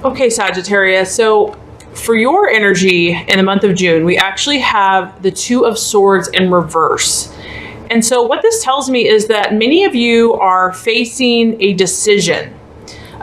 Okay, Sagittarius. So for your energy in the month of June, we actually have the Two of Swords in reverse. And so what this tells me is that many of you are facing a decision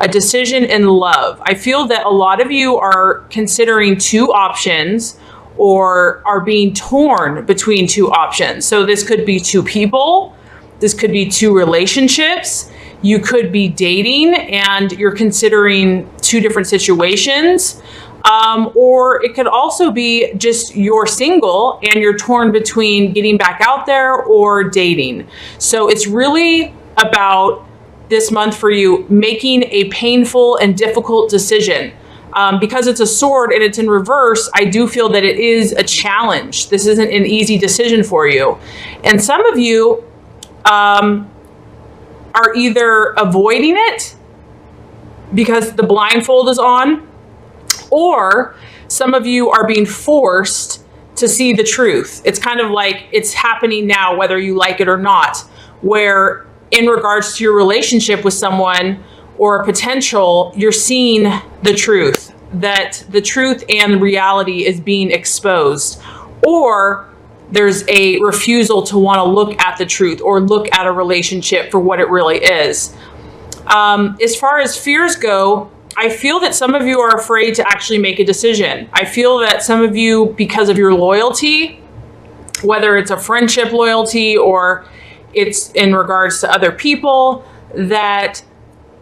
in love. I feel that a lot of you are considering two options or are being torn between two options. So this could be two people, this could be two relationships. You could be dating and you're considering two different situations. Or it could also be just you're single and you're torn between getting back out there or dating. So it's really about this month for you making a painful and difficult decision. Because it's a sword and it's in reverse, I do feel that it is a challenge. This isn't an easy decision for you. And some of you are either avoiding it because the blindfold is on, or some of you are being forced to see the truth. It's kind of like it's happening now, whether you like it or not, where in regards to your relationship with someone or a potential, you're seeing the truth, that the truth and reality is being exposed, or there's a refusal to want to look at the truth or look at a relationship for what it really is. As far as fears go, I feel that some of you are afraid to actually make a decision. I feel that some of you, because of your loyalty, whether it's a friendship loyalty or it's in regards to other people, that,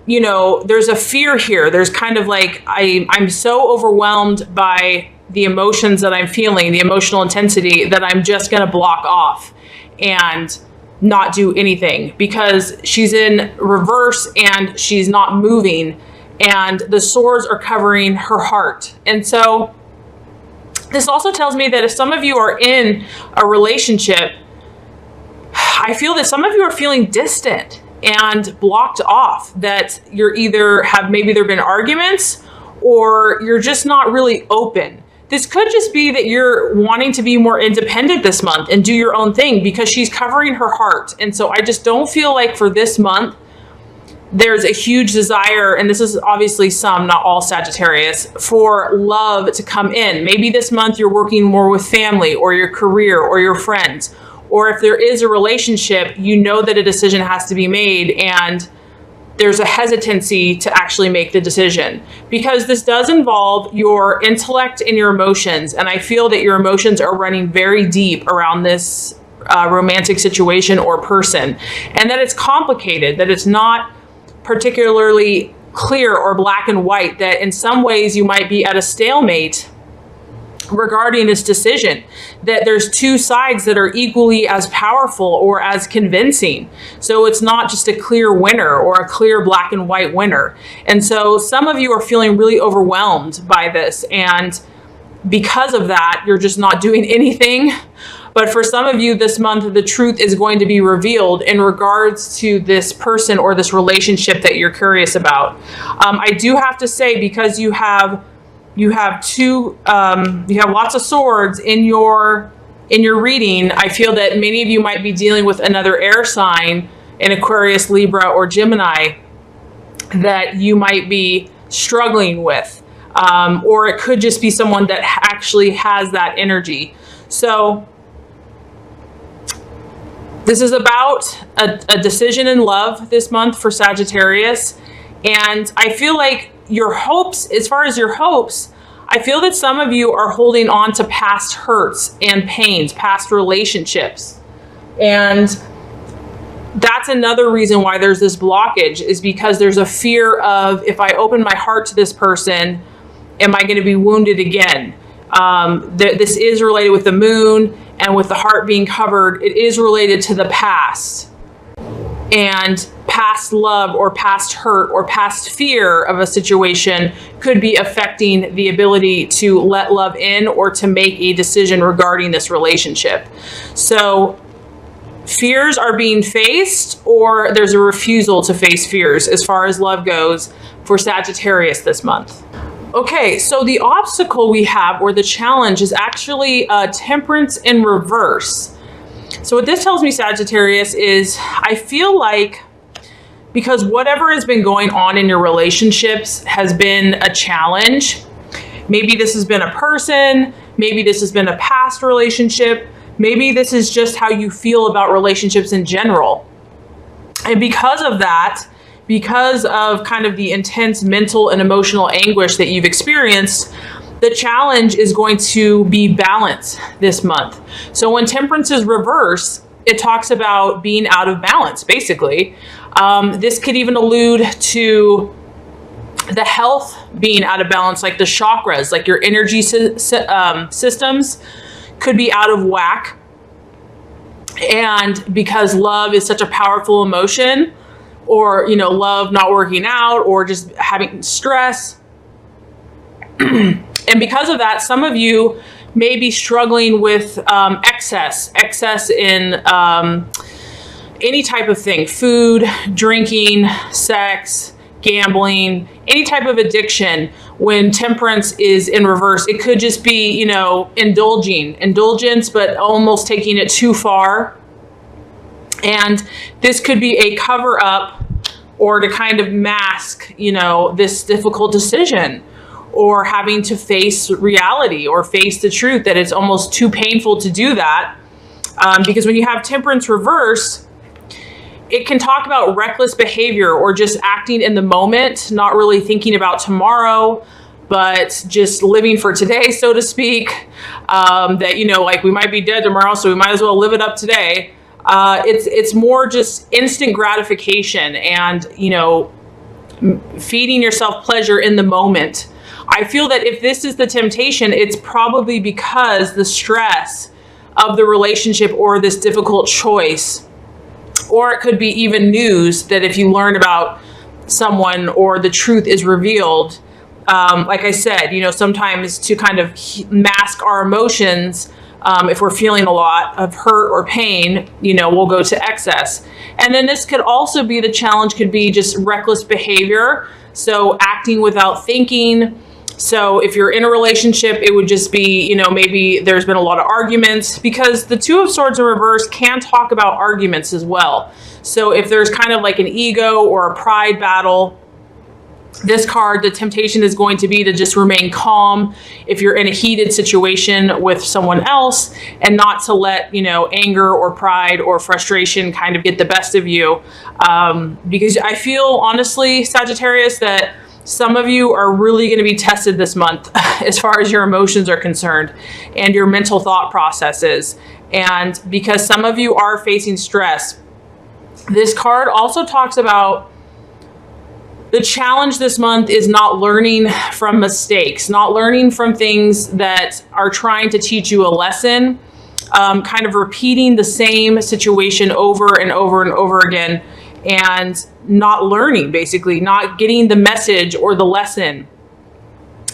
you know, there's a fear here. There's kind of like, I'm so overwhelmed by the emotions that I'm feeling, the emotional intensity, that I'm just going to block off and not do anything, because she's in reverse and she's not moving and the swords are covering her heart. And so this also tells me that if some of you are in a relationship, I feel that some of you are feeling distant and blocked off, that you're either maybe there have been arguments or you're just not really open. This could just be that you're wanting to be more independent this month and do your own thing because she's covering her heart. And so I just don't feel like for this month, there's a huge desire, and this is obviously some, not all Sagittarius, for love to come in. Maybe this month you're working more with family or your career or your friends, or if there is a relationship, you know that a decision has to be made and there's a hesitancy to actually make the decision, because this does involve your intellect and your emotions. And I feel that your emotions are running very deep around this romantic situation or person, and that it's complicated, that it's not particularly clear or black and white, that in some ways you might be at a stalemate regarding this decision, that there's two sides that are equally as powerful or as convincing. So it's not just a clear winner or a clear black and white winner. And so some of you are feeling really overwhelmed by this, and because of that, you're just not doing anything. But for some of you this month, the truth is going to be revealed in regards to this person or this relationship that you're curious about. I do have to say, because you have lots of swords in your reading, I feel that many of you might be dealing with another air sign, an Aquarius, Libra, or Gemini, that you might be struggling with. Or it could just be someone that actually has that energy. So this is about a decision in love this month for Sagittarius. And I feel like your hopes, as far as your hopes, I feel that some of you are holding on to past hurts and pains, past relationships. And that's another reason why there's this blockage, is because there's a fear of, if I open my heart to this person, am I going to be wounded again? This is related with the moon and with the heart being covered. It is related to the past and past love or past hurt or past fear of a situation could be affecting the ability to let love in or to make a decision regarding this relationship. So fears are being faced, or there's a refusal to face fears as far as love goes for Sagittarius this month. Okay, so the obstacle we have, or the challenge, is actually temperance in reverse. So what this tells me, Sagittarius, is I feel like because whatever has been going on in your relationships has been a challenge. Maybe this has been a person, maybe this has been a past relationship, maybe this is just how you feel about relationships in general. And because of that, because of kind of the intense mental and emotional anguish that you've experienced, the challenge is going to be balance this month. So when Temperance is reverse, it talks about being out of balance, basically. This could even allude to the health being out of balance, like the chakras, like your energy systems could be out of whack. And because love is such a powerful emotion, or, you know, love not working out, or just having stress. And because of that, some of you may be struggling with excess in any type of thing: food, drinking, sex, gambling, any type of addiction. When Temperance is in reverse, it could just be, you know, indulgence, but almost taking it too far. And this could be a cover up, or to kind of mask, you know, this difficult decision, or having to face reality or face the truth that it's almost too painful to do that. Because when you have Temperance reverse, it can talk about reckless behavior, or just acting in the moment, not really thinking about tomorrow, but just living for today, so to speak. That, you know, like, we might be dead tomorrow, so we might as well live it up today. It's more just instant gratification and, you know, feeding yourself pleasure in the moment. I feel that if this is the temptation, it's probably because the stress of the relationship or this difficult choice, or it could be even news that if you learn about someone or the truth is revealed, like I said, you know, sometimes to kind of mask our emotions, if we're feeling a lot of hurt or pain, you know, we'll go to excess. And then this could also be, the challenge could be just reckless behavior. So acting without thinking. So if you're in a relationship, it would just be, you know, maybe there's been a lot of arguments, because the Two of Swords in reverse can talk about arguments as well. So if there's kind of like an ego or a pride battle, this card, the temptation is going to be to just remain calm if you're in a heated situation with someone else, and not to let, you know, anger or pride or frustration kind of get the best of you. Because I feel, honestly, Sagittarius, that some of you are really going to be tested this month as far as your emotions are concerned and your mental thought processes. And because some of you are facing stress, this card also talks about the challenge this month is not learning from mistakes, not learning from things that are trying to teach you a lesson, kind of repeating the same situation over and over and over again, and not learning, basically not getting the message or the lesson.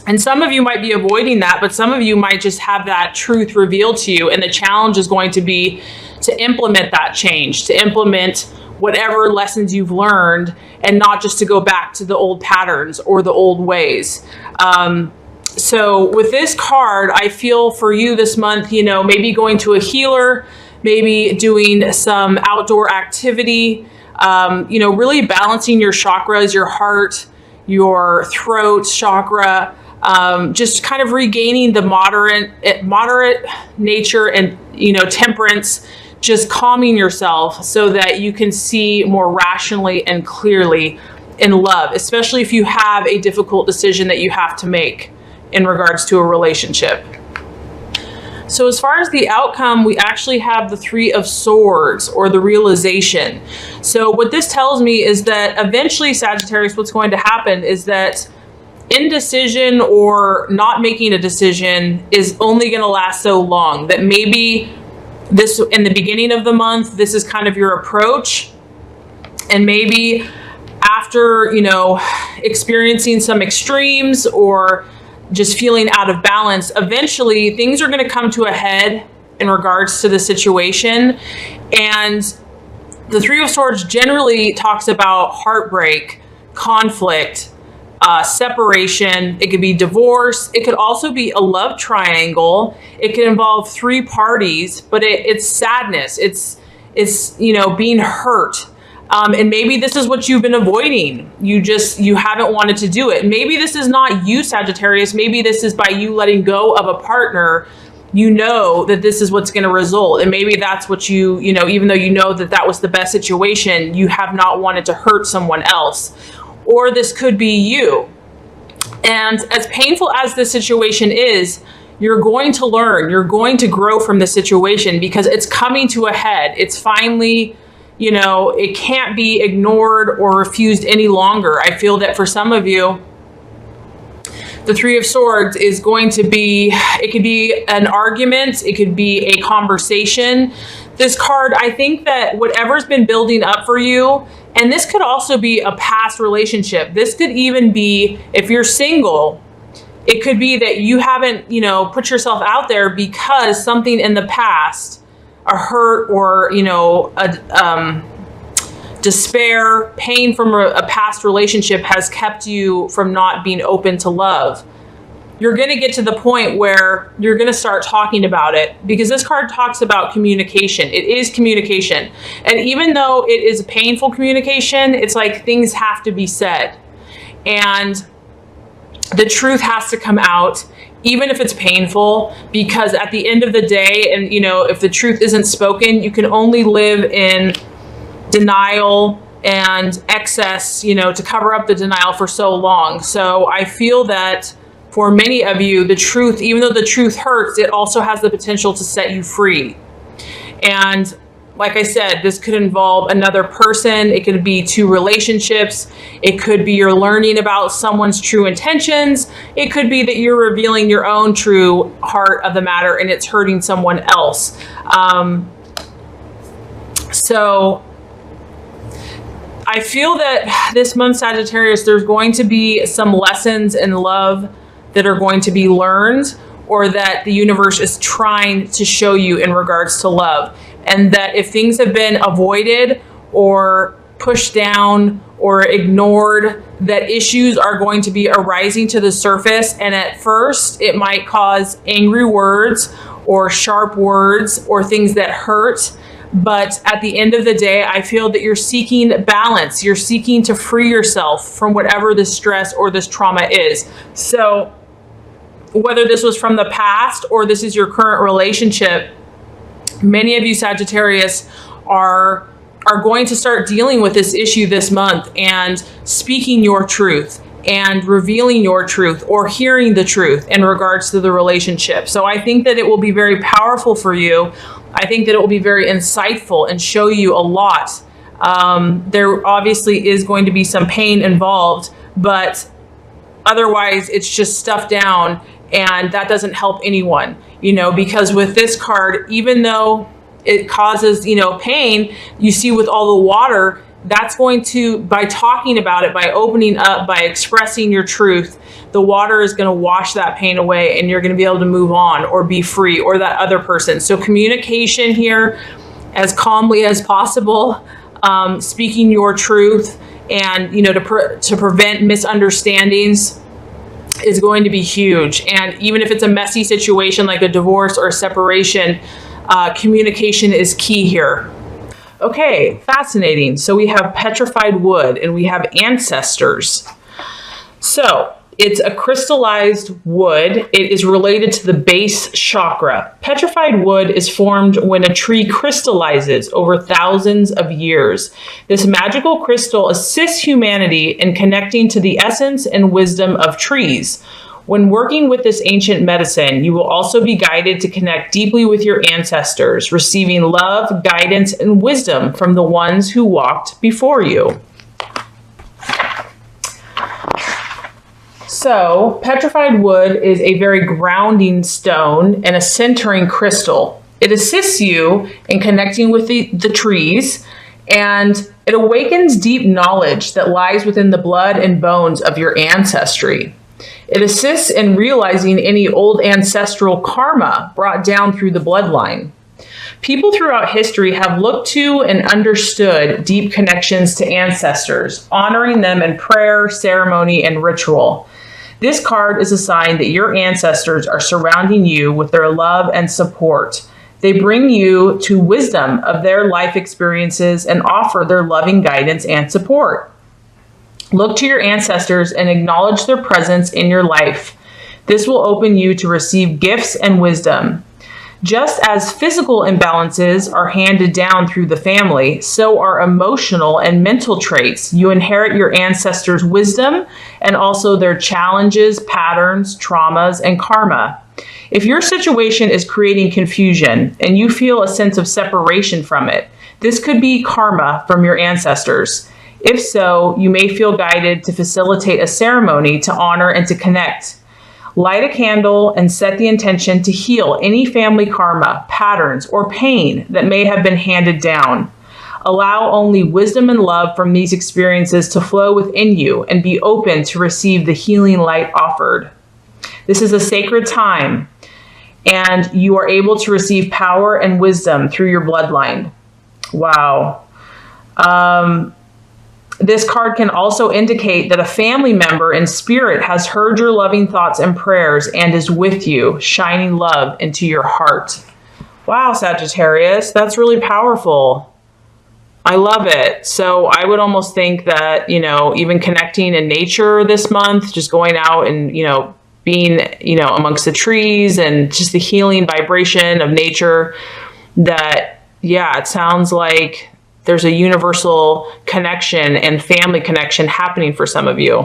And some of you might be avoiding that, but some of you might just have that truth revealed to you. And the challenge is going to be to implement that change, to implement whatever lessons you've learned, and not just to go back to the old patterns or the old ways. So with this card, I feel for you this month, you know, maybe going to a healer, maybe doing some outdoor activity, you know, really balancing your chakras, your heart, your throat chakra, just kind of regaining the moderate nature and, you know, temperance, just calming yourself so that you can see more rationally and clearly in love, especially if you have a difficult decision that you have to make in regards to a relationship. So as far as the outcome, we actually have the Three of Swords, or the realization. So what this tells me is that eventually, Sagittarius, what's going to happen is that indecision or not making a decision is only going to last so long, that maybe this, in the beginning of the month, this is kind of your approach. And maybe after, you know, experiencing some extremes or just feeling out of balance, eventually things are going to come to a head in regards to the situation. And the Three of Swords generally talks about heartbreak, conflict, separation. It could be divorce. It could also be a love triangle. It could involve three parties, but it's sadness. It's, you know, being hurt. And maybe this is what you've been avoiding. You haven't wanted to do it. Maybe this is not you, Sagittarius. Maybe this is by you letting go of a partner. You know that this is what's going to result. And maybe that's what you know, even though you know that that was the best situation, you have not wanted to hurt someone else. Or this could be you. And as painful as this situation is, you're going to learn, you're going to grow from this situation because it's coming to a head. It's finally, you know, it can't be ignored or refused any longer. I feel that for some of you, the Three of Swords is going to be, it could be an argument, it could be a conversation. This card, I think that whatever's been building up for you, and this could also be a past relationship. This could even be, if you're single, it could be that you haven't, you know, put yourself out there because something in the past, a hurt or, you know, a despair, pain from a past relationship has kept you from not being open to love. You're going to get to the point where you're going to start talking about it because this card talks about communication. It is communication. And even though it is a painful communication, it's like things have to be said. And the truth has to come out, even if it's painful, because at the end of the day, and you know, if the truth isn't spoken, you can only live in denial and excess, you know, to cover up the denial for so long. So I feel that for many of you, the truth, even though the truth hurts, it also has the potential to set you free. And like I said, this could involve another person. It could be two relationships. It could be you're learning about someone's true intentions. It could be that you're revealing your own true heart of the matter and it's hurting someone else. So I feel that this month, Sagittarius, there's going to be some lessons in love that are going to be learned, or that the universe is trying to show you in regards to love. And that if things have been avoided or pushed down or ignored, that issues are going to be arising to the surface. And at first it might cause angry words or sharp words or things that hurt. But at the end of the day, I feel that you're seeking balance. You're seeking to free yourself from whatever this stress or this trauma is. So whether this was from the past or this is your current relationship, many of you, Sagittarius, are going to start dealing with this issue this month and speaking your truth and revealing your truth or hearing the truth in regards to the relationship. So I think that it will be very powerful for you. I think that it will be very insightful and show you a lot. There obviously is going to be some pain involved, but otherwise it's just stuffed down, and that doesn't help anyone, you know, because with this card, even though it causes, you know, pain, you see with all the water, that's going to, by talking about it, by opening up, by expressing your truth, the water is going to wash that pain away and you're going to be able to move on or be free, or that other person. So communication here as calmly as possible, speaking your truth, and, you know, to prevent misunderstandings is going to be huge. And even if it's a messy situation like a divorce or a separation, communication is key here. Okay, fascinating. So we have petrified wood and we have ancestors. So it's a crystallized wood. It is related to the base chakra. Petrified wood is formed when a tree crystallizes over thousands of years. This magical crystal assists humanity in connecting to the essence and wisdom of trees. When working with this ancient medicine, you will also be guided to connect deeply with your ancestors, receiving love, guidance, and wisdom from the ones who walked before you. So, petrified wood is a very grounding stone and a centering crystal. It assists you in connecting with the trees, and it awakens deep knowledge that lies within the blood and bones of your ancestry. It assists in realizing any old ancestral karma brought down through the bloodline. People throughout history have looked to and understood deep connections to ancestors, honoring them in prayer, ceremony, and ritual. This card is a sign that your ancestors are surrounding you with their love and support. They bring you to wisdom of their life experiences and offer their loving guidance and support. Look to your ancestors and acknowledge their presence in your life. This will open you to receive gifts and wisdom. Just as physical imbalances are handed down through the family, so are emotional and mental traits. You inherit your ancestors' wisdom and also their challenges, patterns, traumas, and karma. If your situation is creating confusion and you feel a sense of separation from it, this could be karma from your ancestors. If so, you may feel guided to facilitate a ceremony to honor and to connect. Light a candle and set the intention to heal any family karma, patterns, or pain that may have been handed down. Allow only wisdom and love from these experiences to flow within you and be open to receive the healing light offered. This is a sacred time, and you are able to receive power and wisdom through your bloodline. Wow. This card can also indicate that a family member in spirit has heard your loving thoughts and prayers and is with you, shining love into your heart. Wow, Sagittarius, that's really powerful. I love it. So I would almost think that, even connecting in nature this month, just going out and, being, amongst the trees and just the healing vibration of nature, that, it sounds like there's a universal connection and family connection happening for some of you.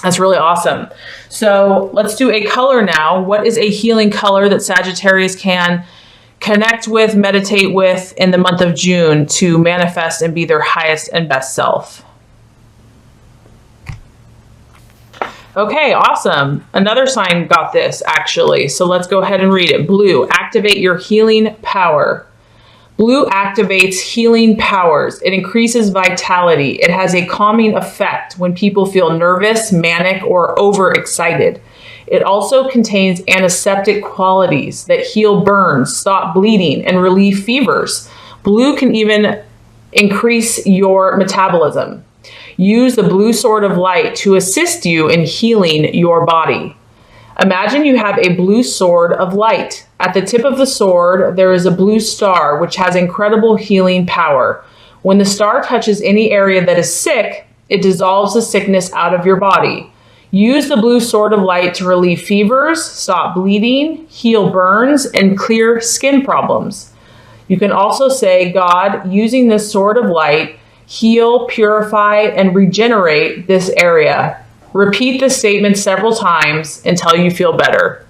That's really awesome. So let's do a color now. What is a healing color that Sagittarius can connect with, meditate with in the month of June to manifest and be their highest and best self? Okay, awesome. Another sign got this, actually. So let's go ahead and read it. Blue, activate your healing power. Blue activates healing powers. It increases vitality. It has a calming effect when people feel nervous, manic, or overexcited. It also contains antiseptic qualities that heal burns, stop bleeding, and relieve fevers. Blue can even increase your metabolism. Use the blue sword of light to assist you in healing your body. Imagine you have a blue sword of light. At the tip of the sword, there is a blue star, which has incredible healing power. When the star touches any area that is sick, it dissolves the sickness out of your body. Use the blue sword of light to relieve fevers, stop bleeding, heal burns, and clear skin problems. You can also say, God, using this sword of light, heal, purify, and regenerate this area. Repeat this statement several times until you feel better.